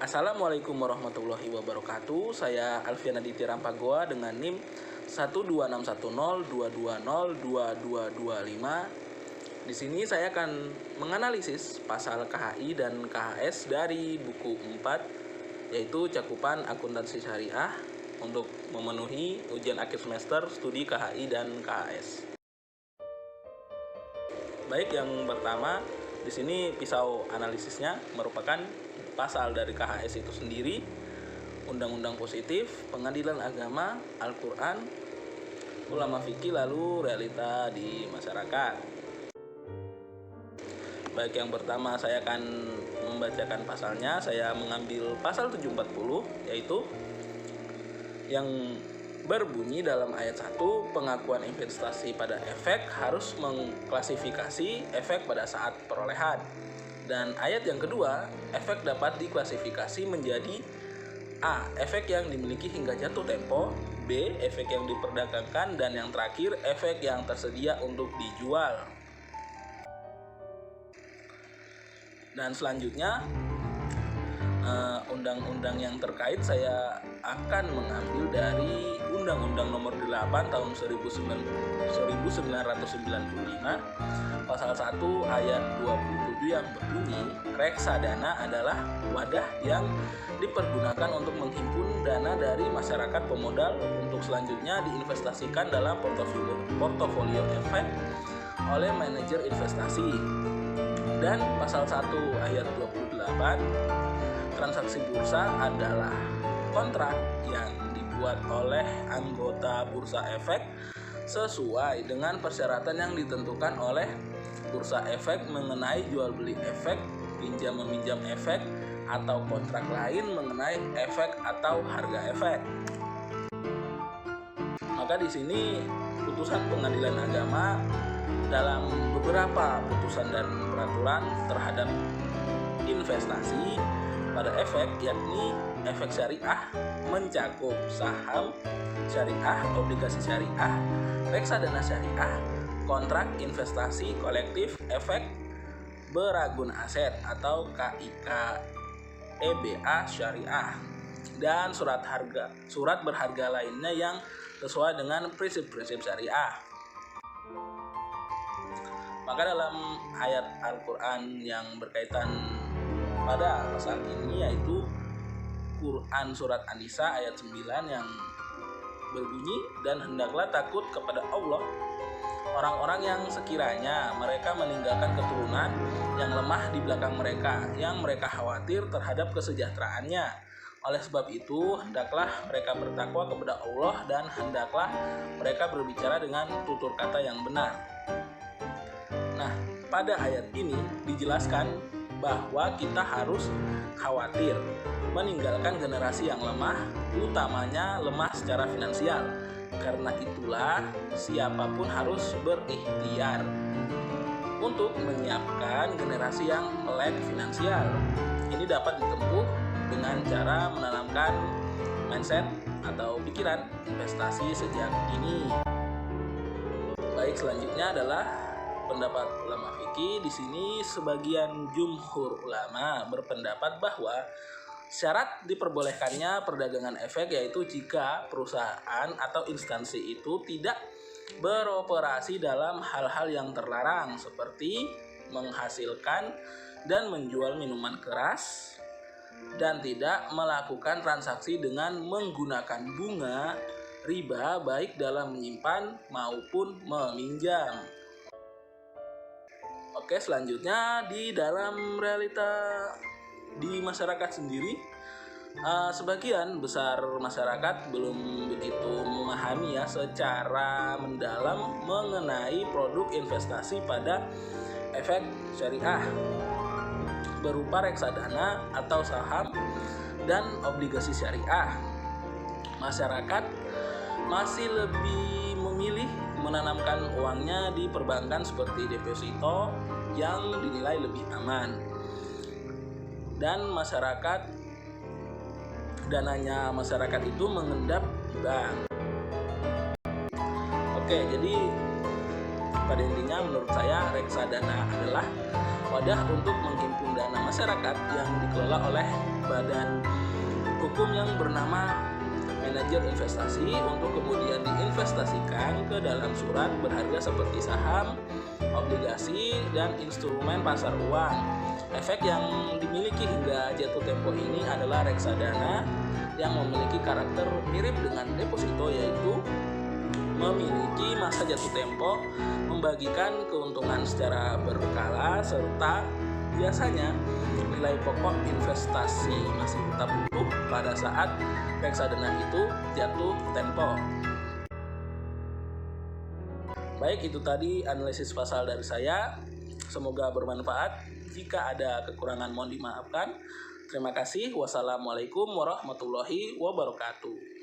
Assalamualaikum warahmatullahi wabarakatuh. Saya Alfian Aditya Rampagoa dengan NIM 1261022022225. Di sini saya akan menganalisis pasal KHI dan KHS dari buku 4, yaitu cakupan akuntansi syariah untuk memenuhi ujian akhir semester studi KHI dan KHS. Baik, yang pertama di sini pisau analisisnya merupakan pasal dari KHS itu sendiri, undang-undang positif, pengadilan agama, Al-Quran, ulama fikih, lalu realita di masyarakat. Baik, yang pertama saya akan membacakan pasalnya. Saya mengambil pasal 740, yaitu yang berbunyi dalam ayat 1, pengakuan investasi pada efek harus mengklasifikasi efek pada saat perolehan. Dan ayat yang kedua, efek dapat diklasifikasi menjadi A. Efek yang dimiliki hingga jatuh tempo, B. Efek yang diperdagangkan, dan yang terakhir, efek yang tersedia untuk dijual. Dan selanjutnya, undang-undang yang terkait saya akan mengambil dari Undang-Undang Nomor 8 tahun 1995, pasal 1 ayat 27 yang berbunyi, reksadana adalah wadah yang dipergunakan untuk menghimpun dana dari masyarakat pemodal untuk selanjutnya diinvestasikan dalam portofolio efek oleh manajer investasi. Dan pasal 1 ayat 28, transaksi bursa adalah kontrak yang dibuat oleh anggota bursa efek sesuai dengan persyaratan yang ditentukan oleh bursa efek mengenai jual beli efek, pinjam meminjam efek, atau kontrak lain mengenai efek atau harga efek. Maka di sini putusan pengadilan agama dalam beberapa putusan dan peraturan terhadap investasi pada efek, yakni efek syariah mencakup saham syariah, obligasi syariah, reksadana syariah, kontrak investasi kolektif efek beragun aset atau KIK EBA syariah, dan surat berharga lainnya yang sesuai dengan prinsip-prinsip syariah. Maka dalam ayat Al-Quran yang berkaitan pada pasal ini, yaitu Quran Surat An-Nisa ayat 9 yang berbunyi, dan hendaklah takut kepada Allah orang-orang yang sekiranya mereka meninggalkan keturunan yang lemah di belakang mereka, yang mereka khawatir terhadap kesejahteraannya. Oleh sebab itu, hendaklah mereka bertakwa kepada Allah dan hendaklah mereka berbicara dengan tutur kata yang benar. Nah, pada ayat ini dijelaskan bahwa kita harus khawatir meninggalkan generasi yang lemah, utamanya lemah secara finansial. Karena itulah siapapun harus berikhtiar untuk menyiapkan generasi yang melek finansial. Ini dapat ditempuh dengan cara menanamkan mindset atau pikiran investasi sejak dini. Baik, selanjutnya adalah pendapat ulama fikih. Di sini sebagian jumhur ulama berpendapat bahwa syarat diperbolehkannya perdagangan efek yaitu jika perusahaan atau instansi itu tidak beroperasi dalam hal-hal yang terlarang seperti menghasilkan dan menjual minuman keras, dan tidak melakukan transaksi dengan menggunakan bunga riba baik dalam menyimpan maupun meminjam. Oke, selanjutnya di dalam realita di masyarakat sendiri, sebagian besar masyarakat belum begitu memahami secara mendalam mengenai produk investasi pada efek syariah berupa reksadana atau saham dan obligasi syariah. Masyarakat masih lebih memilih menanamkan uangnya di perbankan seperti deposito yang dinilai lebih aman, dan dananya masyarakat itu mengendap di bank. Oke, jadi Pada intinya menurut saya reksadana adalah wadah untuk menghimpun dana masyarakat yang dikelola oleh badan hukum yang bernama manajer investasi untuk kemudian diinvestasikan ke dalam surat berharga seperti saham, obligasi, dan instrumen pasar uang. Efek yang dimiliki hingga jatuh tempo ini adalah reksadana yang memiliki karakter mirip dengan deposito, yaitu memiliki masa jatuh tempo, membagikan keuntungan secara berkala, serta biasanya nilai pokok investasi masih tetap utuh pada saat reksadana itu jatuh tempo. Baik, itu tadi analisis pasal dari saya. Semoga bermanfaat. Jika ada kekurangan mohon dimaafkan. Terima kasih. Wassalamualaikum warahmatullahi wabarakatuh.